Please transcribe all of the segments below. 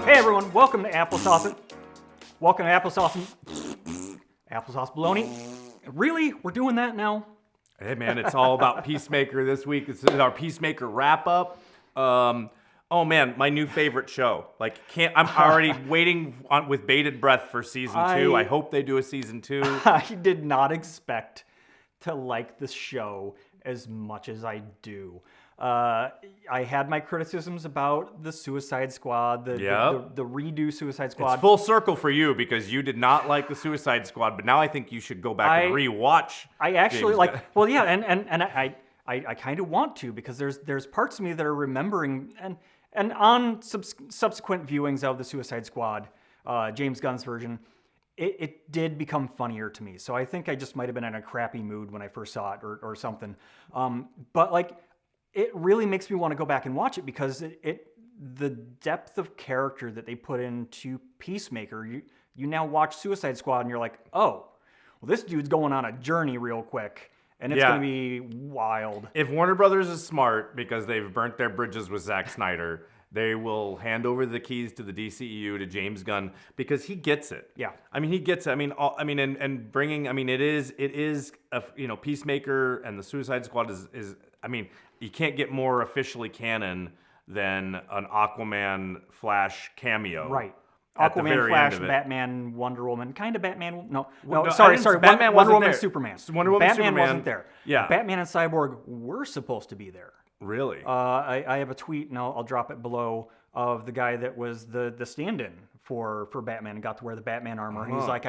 Hey everyone, welcome to Applesauce. Welcome to Applesauce. Applesauce Baloney. Really? We're doing that now? Hey man, it's all about Peacemaker this week. This is our Peacemaker wrap up. Oh man, my new favorite show. I'm already waiting with bated breath for season 2. I hope they do a season 2. I did not expect to like this show as much as I do. I had my criticisms about the Suicide Squad, the redo Suicide Squad. It's full circle for you because you did not like the Suicide Squad, but now I think you should go back and rewatch. I actually and I kind of want to because there's parts of me that are remembering and on subsequent viewings of the Suicide Squad, James Gunn's version, it did become funnier to me. So I think I just might have been in a crappy mood when I first saw it or something. But it really makes me want to go back and watch it because the depth of character that they put into Peacemaker, you now watch Suicide Squad and you're like, oh, well, this dude's going on a journey real quick. And it's going to be wild. If Warner Brothers is smart, because they've burnt their bridges with Zack Snyder, they will hand over the keys to the DCEU to James Gunn because he gets it. Yeah, I mean he gets it. And bringing. It is a Peacemaker and the Suicide Squad is. You can't get more officially canon than an Aquaman Flash cameo. Right. At the Aquaman, very Flash, end of it. Batman, Wonder Woman, kind of Batman. No, sorry. Wonder Batman wasn't Woman, there. Superman. Wonder Woman, Batman Superman wasn't there. Yeah. Batman and Cyborg were supposed to be there. Really? I have a tweet, and I'll drop it below, of the guy that was the stand-in for Batman and got to wear the Batman armor. And he's like,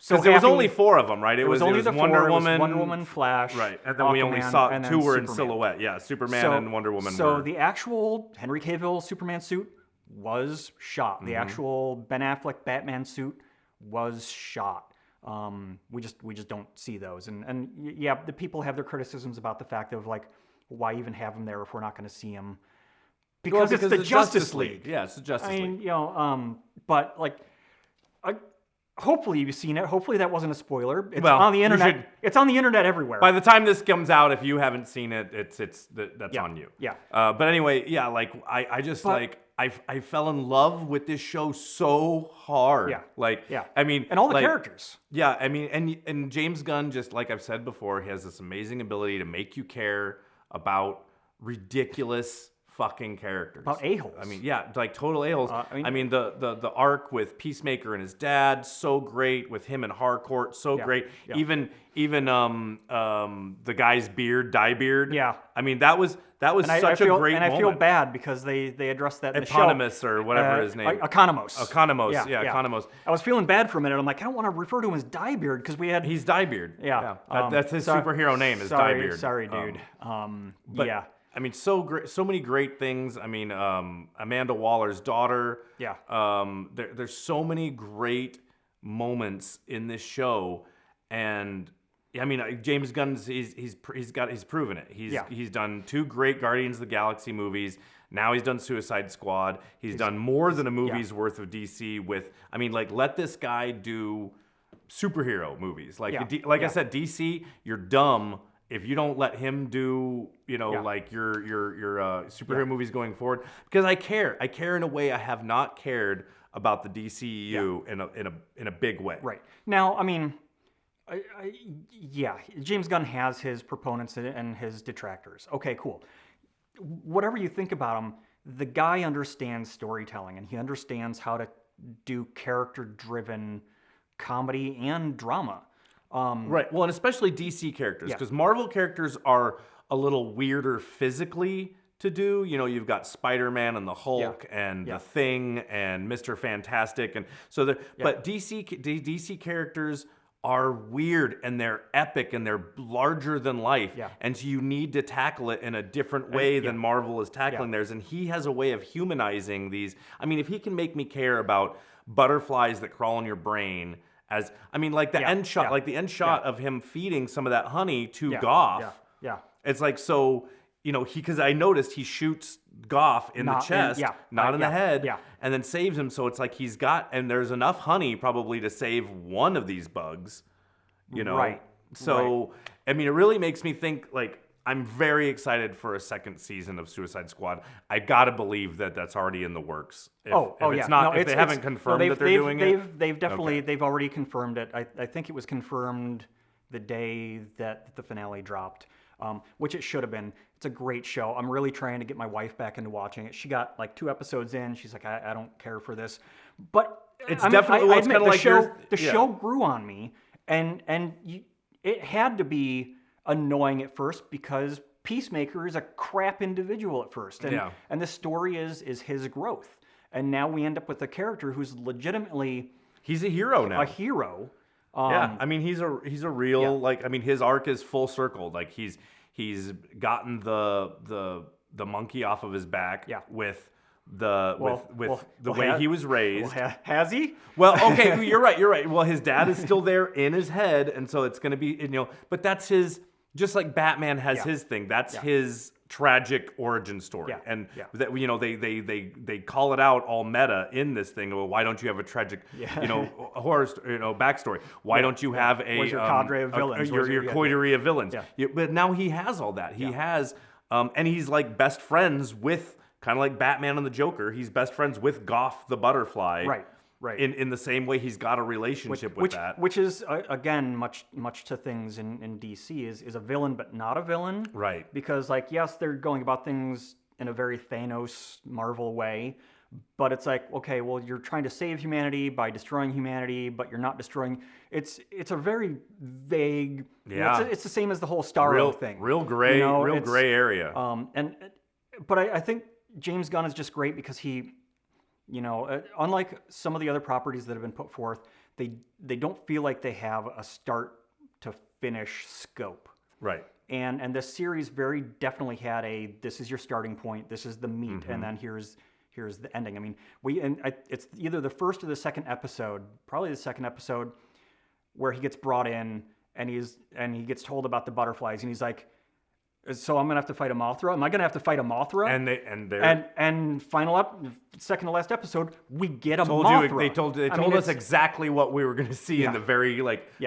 because there was only 4 of them, right? It was only the Wonder 4. Woman, Wonder Woman, Flash, right? And then Aquaman, we only saw and 2 were in Superman. silhouette. Yeah, Superman and Wonder Woman. So the actual Henry Cavill Superman suit was shot. The actual Ben Affleck Batman suit was shot. We just don't see those. And yeah, the people have their criticisms about the fact of why even have them there if we're not going to see them? Because it's the Justice League. Yeah, it's the Justice League. But hopefully you've seen it. Hopefully that wasn't a spoiler. It's on the internet. It's on the internet everywhere. By the time this comes out, if you haven't seen it, that's on you. Yeah. But anyway, yeah. I fell in love with this show so hard. Yeah. And all the characters. Yeah. And James Gunn, just like I've said before, he has this amazing ability to make you care about ridiculous fucking characters. About a-holes. Total a-holes. The arc with Peacemaker and his dad, so great. With him and Harcourt, so great. Yeah. Even the guy's dye beard. Yeah. that was such a great moment. And I feel bad because they addressed that in the show. Eponymous or whatever his name. Economos. Economos. I was feeling bad for a minute. I'm like, I don't want to refer to him as Dyebeard because we had... He's Dyebeard. Yeah. That's his superhero name is Dyebeard. Sorry, dude. Yeah. So great, so many great things. Amanda Waller's daughter. Yeah. There's so many great moments in this show, and James Gunn, he's proven it. He's done 2 great Guardians of the Galaxy movies. Now he's done Suicide Squad. He's done more than a movie's worth of DC with. Let this guy do superhero movies. I said, DC, you're dumb if you don't let him do, your superhero movies going forward, because I care in a way I have not cared about the DCEU in a big way. Right. Now, James Gunn has his proponents and his detractors. Okay, cool. Whatever you think about him, the guy understands storytelling and he understands how to do character-driven comedy and drama. Right. Well, and especially DC characters, because Marvel characters are a little weirder physically to do. You've got Spider-Man and the Hulk and the Thing and Mr. Fantastic, and so but DC characters are weird and they're epic and they're larger than life, and so you need to tackle it in a different way than Marvel is tackling theirs. And he has a way of humanizing these. If he can make me care about butterflies that crawl in your brain. End shot, the end shot of him feeding some of that honey to Goff. Yeah. It's because I noticed he shoots Goff in the chest, not in the head, and then saves him. So it's and there's enough honey probably to save one of these bugs, Right. So, it really makes me think, I'm very excited for a second season of Suicide Squad. I gotta believe that that's already in the works. If it's not, if they haven't confirmed that they're doing it. They've definitely, they've already confirmed it. I think it was confirmed the day that the finale dropped, which it should have been. It's a great show. I'm really trying to get my wife back into watching it. She got like 2 episodes in. She's like, I don't care for this. But it's definitely, I admit, the show show grew on me, and it had to be annoying at first because Peacemaker is a crap individual at first, and the story is his growth, and now we end up with a character who's legitimately he's a hero now. A hero. I mean he's a real like I mean his arc is full circle. Like he's gotten the monkey off of his back with the way he was raised. Well, has he? Well, okay, you're right. Well, his dad is still there in his head, and so it's going to be, but that's his, just like Batman has his thing, that's his tragic origin story. And that, they call it out all meta in this thing. Well, why don't you have a tragic, horror, backstory? Why don't you have Where's your cadre of villains? Your coterie of villains? But now he has all that. He has, and he's like best friends with, kind of like Batman and the Joker, he's best friends with Goff the Butterfly. Right. In the same way he's got a relationship with that. Which is, again, much to things in DC, is a villain but not a villain. Right. Because, like, yes, they're going about things in a very Thanos Marvel way, but it's like, okay, well, you're trying to save humanity by destroying humanity, but you're not destroying... It's a very vague... Yeah. It's the same as the whole Starro thing. Real gray, gray area. But I think James Gunn is just great because he... unlike some of the other properties that have been put forth, they don't feel like they have a start to finish scope. Right. And this series very definitely had this is your starting point, this is the meat, and then here's the ending. I mean, it's either the first or the second episode, probably the second episode, where he gets brought in and he gets told about the butterflies, and he's like, so I'm gonna have to fight a Mothra. Am I gonna have to fight a Mothra? And second to last episode, we get a Mothra. They told us exactly what we were gonna see in the very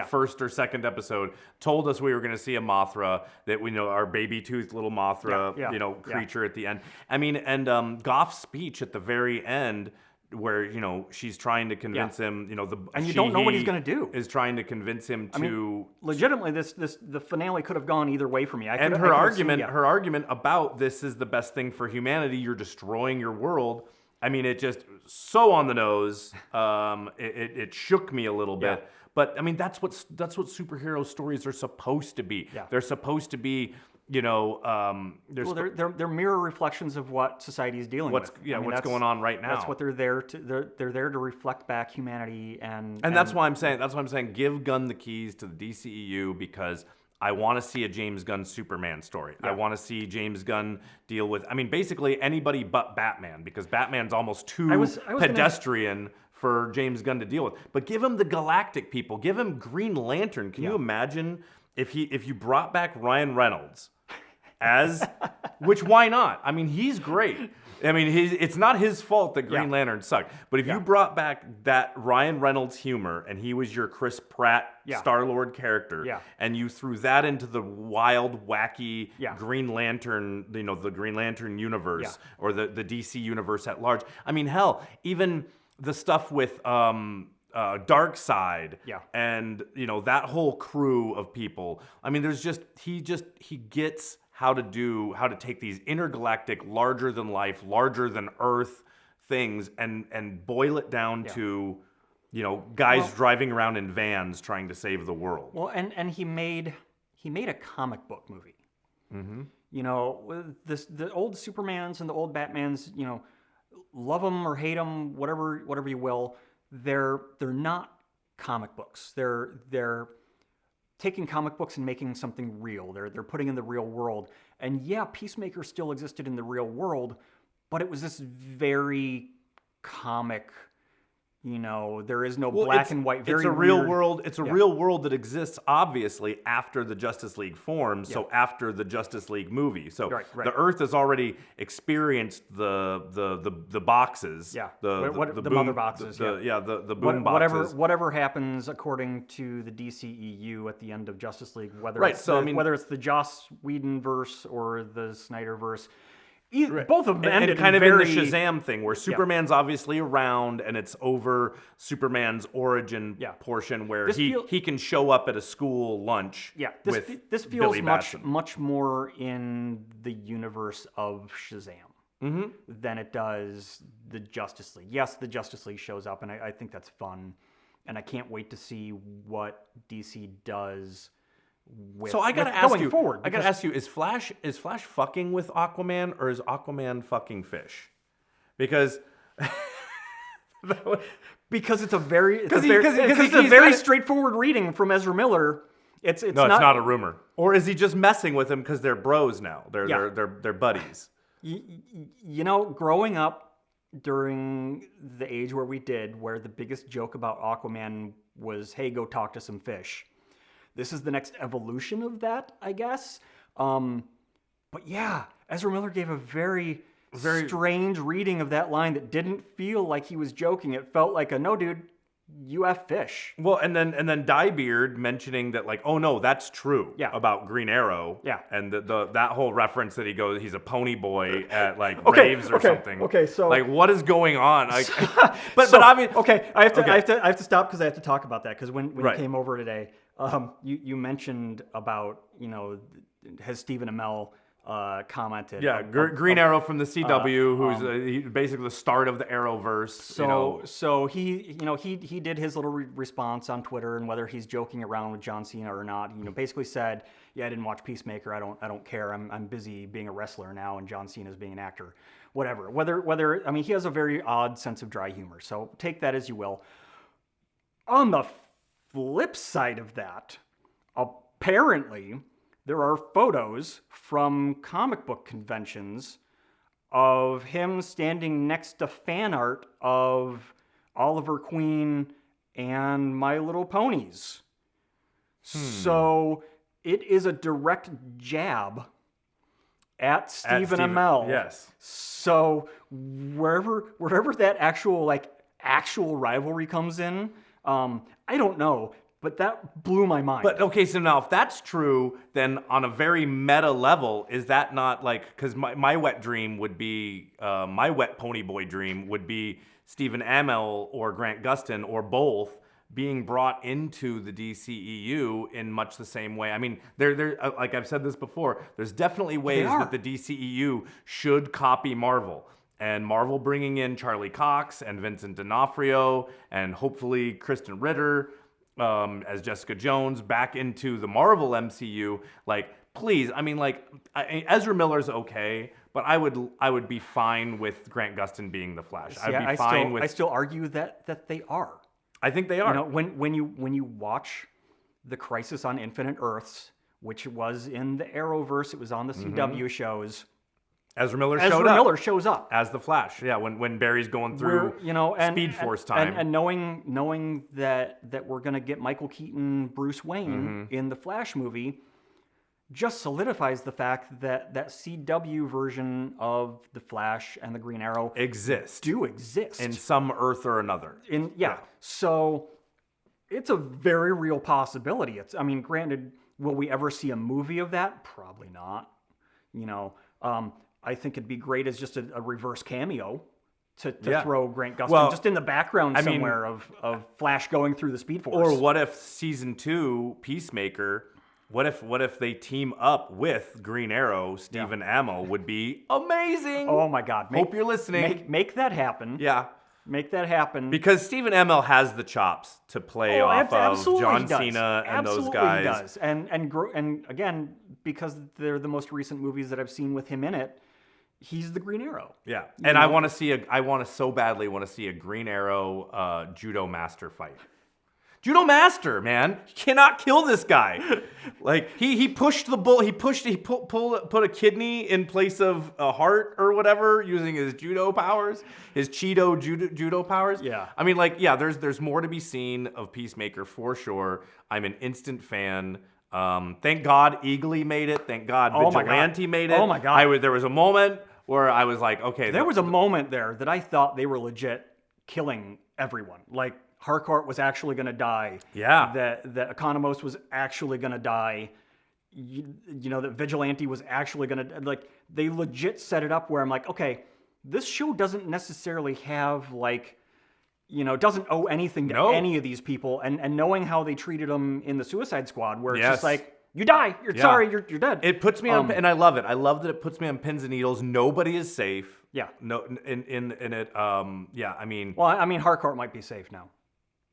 first or second episode. Told us we were gonna see a Mothra, that we know our baby toothed little Mothra, creature at the end. I mean, and Goff's speech at the very end, where she's trying to convince him, and you don't know what he's going to do. Is trying to convince him to. I mean, legitimately, the finale could have gone either way for me. Her argument about this is the best thing for humanity. You're destroying your world. I mean, it just so on the nose. It shook me a little bit. But I mean, that's what superhero stories are supposed to be. Yeah. They're supposed to be. They're mirror reflections of what society is dealing with. What's going on right now. That's what they're there to. They're there to reflect back humanity and that's why I'm saying give Gunn the keys to the DCEU, because I want to see a James Gunn Superman story. I want to see James Gunn deal with. I mean, basically anybody but Batman, because Batman's almost too pedestrian for James Gunn to deal with. But give him the galactic people. Give him Green Lantern. Can you imagine if you brought back Ryan Reynolds? Which why not? I mean, he's great. I mean, it's not his fault that Green Lantern sucked. But if you brought back that Ryan Reynolds humor and he was your Chris Pratt Star-Lord character, and you threw that into the wild, wacky Green Lantern, the Green Lantern universe or the DC universe at large. I mean, hell, even the stuff with Darkseid and that whole crew of people. I mean, he gets how to take these intergalactic, larger than life, larger than Earth things and boil it down to guys driving around in vans trying to save the world. Well, and he made a comic book movie. Mm-hmm. The old Supermans and the old Batmans, love them or hate them, whatever you will. They're not comic books. They're taking comic books and making something real. They're putting in the real world. And Peacemaker still existed in the real world, but it was this very comic You know, there is no black and white. It's a real world. It's a real world that exists, obviously, after the Justice League forms. So after the Justice League movie. So the Earth has already experienced the boxes. Yeah. The boom, mother boxes. The boom boxes. Whatever happens according to the DCEU at the end of Justice League, whether whether it's the Joss Whedon verse or the Snyder verse. Both of them ended and kind of in the Shazam thing where Superman's obviously around and it's over Superman's origin portion where he can show up at a school lunch. Yeah, this feels Billy Batson. much more in the universe of Shazam than it does the Justice League. Yes, the Justice League shows up, and I think that's fun, and I can't wait to see what DC does. So I gotta ask you. Forward, I gotta ask you: Is Flash fucking with Aquaman, or is Aquaman fucking Fish? Because it's a very straightforward reading from Ezra Miller. It's not a rumor. Or is he just messing with him because they're bros now? They're buddies. You know, growing up during the age where the biggest joke about Aquaman was, "Hey, go talk to some fish." This is the next evolution of that, I guess. But yeah, Ezra Miller gave a very strange reading of that line that didn't feel like he was joking. It felt like no, dude, you have fish. Well, and then Diebeard mentioning that, like, oh no, that's true about Green Arrow. Yeah. And that whole reference that he's a pony boy at like raves or something. Okay, so like what is going on? I mean, I have to stop because I have to talk about that because when you came over today. You mentioned about, has Stephen Amell commented? Yeah, Green Arrow from the CW, who's basically the start of the Arrowverse. So he did his little response on Twitter, and whether he's joking around with John Cena or not, basically said, "Yeah, I didn't watch Peacemaker. I don't care. I'm busy being a wrestler now, and John Cena's being an actor. Whatever. Whether he has a very odd sense of dry humor. So take that as you will. On the flip side of that, apparently there are photos from comic book conventions of him standing next to fan art of Oliver Queen and My Little Ponies. So it is a direct jab at Stephen Amell. Yes. So wherever that actual rivalry comes in, I don't know, but that blew my mind. But okay, so now if that's true, then on a very meta level, is that not like, because my wet dream would be, my wet pony boy dream would be Stephen Amell or Grant Gustin or both being brought into the DCEU in much the same way. I mean, they're like I've said this before, there's definitely ways that the DCEU should copy Marvel. And Marvel bringing in Charlie Cox and Vincent D'Onofrio and hopefully Kristen Ritter as Jessica Jones back into the Marvel MCU. Like, please, I mean, like, Ezra Miller's okay, but I would be fine with Grant Gustin being the Flash. I still argue that they are. I think they are. When you watch the Crisis on Infinite Earths, which was in the Arrowverse, it was on the CW shows. Ezra Miller shows up as the Flash. Yeah, when Barry's going through Speed Force time, and knowing that we're gonna get Michael Keaton, Bruce Wayne in the Flash movie, just solidifies the fact that CW version of the Flash and the Green Arrow do exist in some Earth or another. So it's a very real possibility. Granted, will we ever see a movie of that? Probably not. I think it'd be great as just a reverse cameo to throw Grant Gustin just in the background somewhere of Flash going through the Speed Force. Or what if season 2 Peacemaker? What if they team up with Green Arrow? Stephen Amell would be amazing. Oh my God! Hope you're listening. Make that happen. Yeah. Make that happen. Because Stephen Amell has the chops to play off of John Cena and those guys. He does. And again, because they're the most recent movies that I've seen with him in it, he's the Green Arrow. Yeah. And I so badly want to see a Green Arrow judo master fight. Judo master, man. You cannot kill this guy. Like he pushed the bull. He put a kidney in place of a heart or whatever using his judo powers, his Cheeto judo powers. Yeah. I mean, like, yeah. There's more to be seen of Peacemaker for sure. I'm an instant fan. Thank God Eagly made it. Thank God Vigilante made it. Oh my God. There was a moment where I was like, okay. There was a moment there that I thought they were legit killing everyone. Like, Harcourt was actually going to die. Yeah. That Economos was actually going to die. You know, that Vigilante was actually going to... Like, they legit set it up where I'm like, okay, this show doesn't necessarily have, like... You know, doesn't owe anything to any of these people. And knowing how they treated them in the Suicide Squad, where it's just like, you die. You're sorry. You're dead. It puts me on, and I love it. I love that it puts me on pins and needles. Nobody is safe. Yeah. No. In it. Yeah. I mean. Well, I mean, Harcourt might be safe now.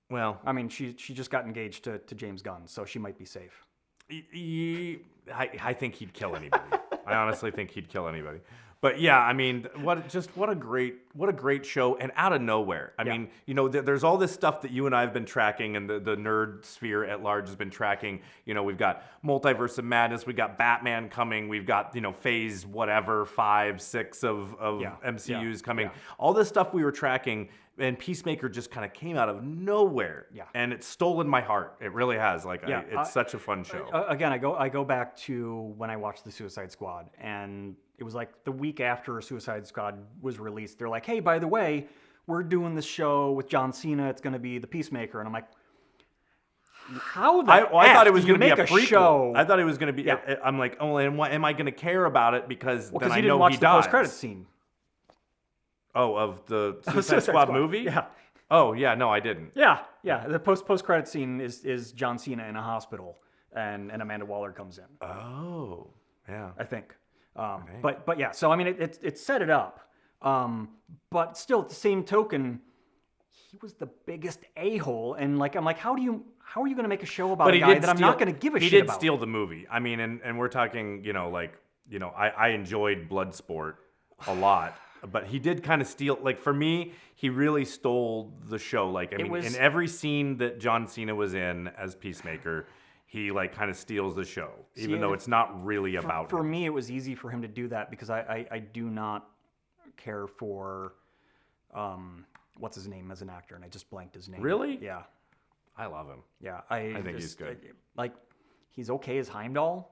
Well. I mean, she just got engaged to James Gunn, so she might be safe. I think he'd kill anybody. I honestly think he'd kill anybody. But yeah, I mean, what a great show, and out of nowhere. I mean, you know, there's all this stuff that you and I have been tracking, and the nerd sphere at large has been tracking. You know, we've got Multiverse of Madness, we've got Batman coming, we've got, you know, phase whatever 5, 6 of MCU's coming. All this stuff we were tracking, and Peacemaker just kind of came out of nowhere. Yeah. And it's stolen my heart. It really has. Like, it's such a fun show. Again, I go back to when I watched the Suicide Squad, and it was like the week after Suicide Squad was released. They're like, hey, by the way, we're doing this show with John Cena. It's going to be the Peacemaker. And I'm like, how the I thought it was going to be a prequel. Show? I thought it was going to be. Yeah. I'm like, oh, and why am I going to care about it? Because then I know he dies. Because you didn't watch the post-credits scene. Oh, of the Suicide Squad movie? Yeah. Oh, yeah. No, I didn't. Yeah. The post-credit scene is John Cena in a hospital, and Amanda Waller comes in. Oh, yeah. I think. But yeah. So I mean, it set it up. But still, at the same token, he was the biggest a-hole, and like I'm like, how are you going to make a show about a guy that I'm not going to give a shit about? He did steal the movie. I mean, and we're talking, I enjoyed Bloodsport a lot. But he did kind of steal, like, for me, he really stole the show. Like, I mean, in every scene that John Cena was in as Peacemaker, he, like, kind of steals the show, even though it's not really about him. For me, it was easy for him to do that because I do not care for, what's his name as an actor, and I just blanked his name. Really? Yeah. I love him. Yeah. I think he's good. He's okay as Heimdall.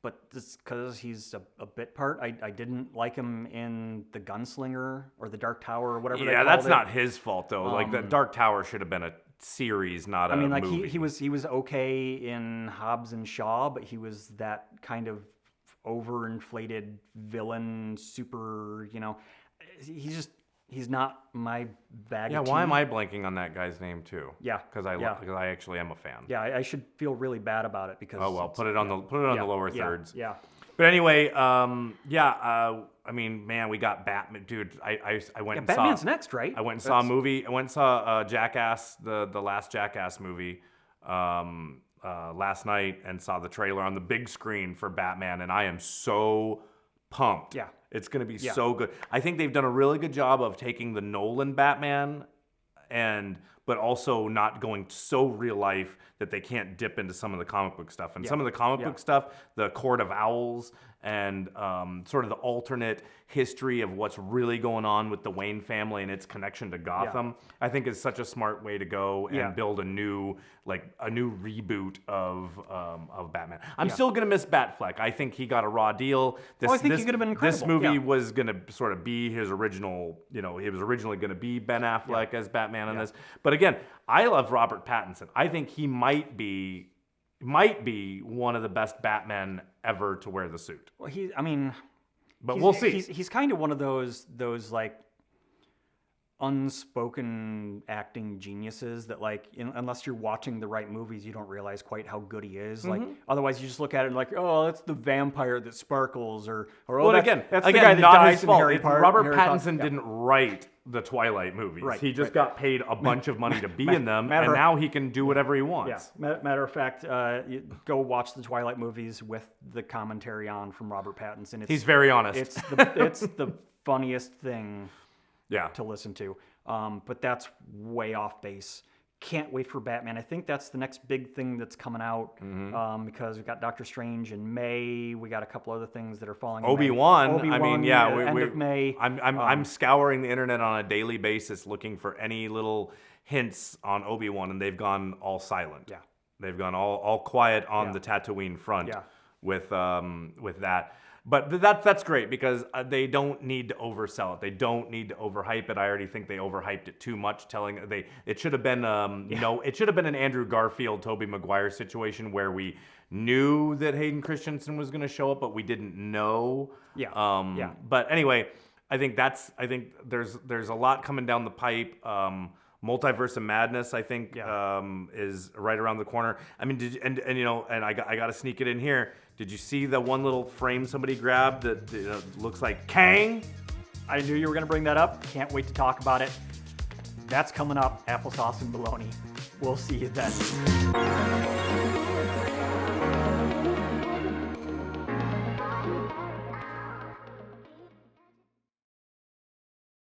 But just because he's a bit part, I didn't like him in The Gunslinger or The Dark Tower or whatever they called it. Yeah, that's not his fault, though. Like, The Dark Tower should have been a series, not a movie. I mean, like, he was okay in Hobbs and Shaw, but he was that kind of overinflated villain, super, he's not my bag of tea. Why am I blanking on that guy's name, too? Yeah. Because I actually am a fan. Yeah, I should feel really bad about it because... Oh, well, put it on the lower thirds. Yeah. But anyway, I mean, man, we got Batman. Dude, I went and saw... Batman's next, right? I went and saw a movie. I went and saw Jackass, the last Jackass movie last night, and saw the trailer on the big screen for Batman, and I am so pumped. Yeah. It's going to be so good. I think they've done a really good job of taking the Nolan Batman but also not going so real life that they can't dip into some of the comic book stuff. And some of the comic book stuff, the Court of Owls and sort of the alternate history of what's really going on with the Wayne family and its connection to Gotham, I think is such a smart way to go and build a new reboot of Batman. I'm still gonna miss Batfleck. I think he got a raw deal. I think he could have been incredible. This movie was gonna sort of be his original. It was originally gonna be Ben Affleck as Batman in this. But again, I love Robert Pattinson. I think he might be one of the best Batmen ever to wear the suit. Well, we'll see. He's kind of one of those like unspoken acting geniuses that unless you're watching the right movies, you don't realize quite how good he is. Like otherwise, you just look at it and like, oh, that's the vampire that sparkles, or that's the guy that not dies his fault. in Harry Potter. Robert Pattinson didn't write the Twilight movies. Right, he just got paid a bunch of money to be in them, and now he can do whatever he wants. Yeah. Matter of fact, go watch the Twilight movies with the commentary on from Robert Pattinson. He's very honest. It's the funniest thing to listen to. But that's way off base. Can't wait for Batman. I think that's the next big thing that's coming out because we've got Doctor Strange in May. We got a couple other things that are falling. Obi-Wan. I mean, yeah, end of May. I'm scouring the internet on a daily basis looking for any little hints on Obi-Wan, and they've gone all silent. Yeah, they've gone all quiet on the Tatooine front with that. But that's great because they don't need to oversell it. They don't need to overhype it. I already think they overhyped it too much. It should have been it should have been an Andrew Garfield, Tobey Maguire situation where we knew that Hayden Christensen was going to show up, but we didn't know. But anyway, I think there's a lot coming down the pipe. Multiverse of Madness, I think, is right around the corner. I mean, I got to sneak it in here. Did you see the one little frame somebody grabbed that looks like Kang? I knew you were going to bring that up. Can't wait to talk about it. That's coming up. Applesauce and Baloney. We'll see you then.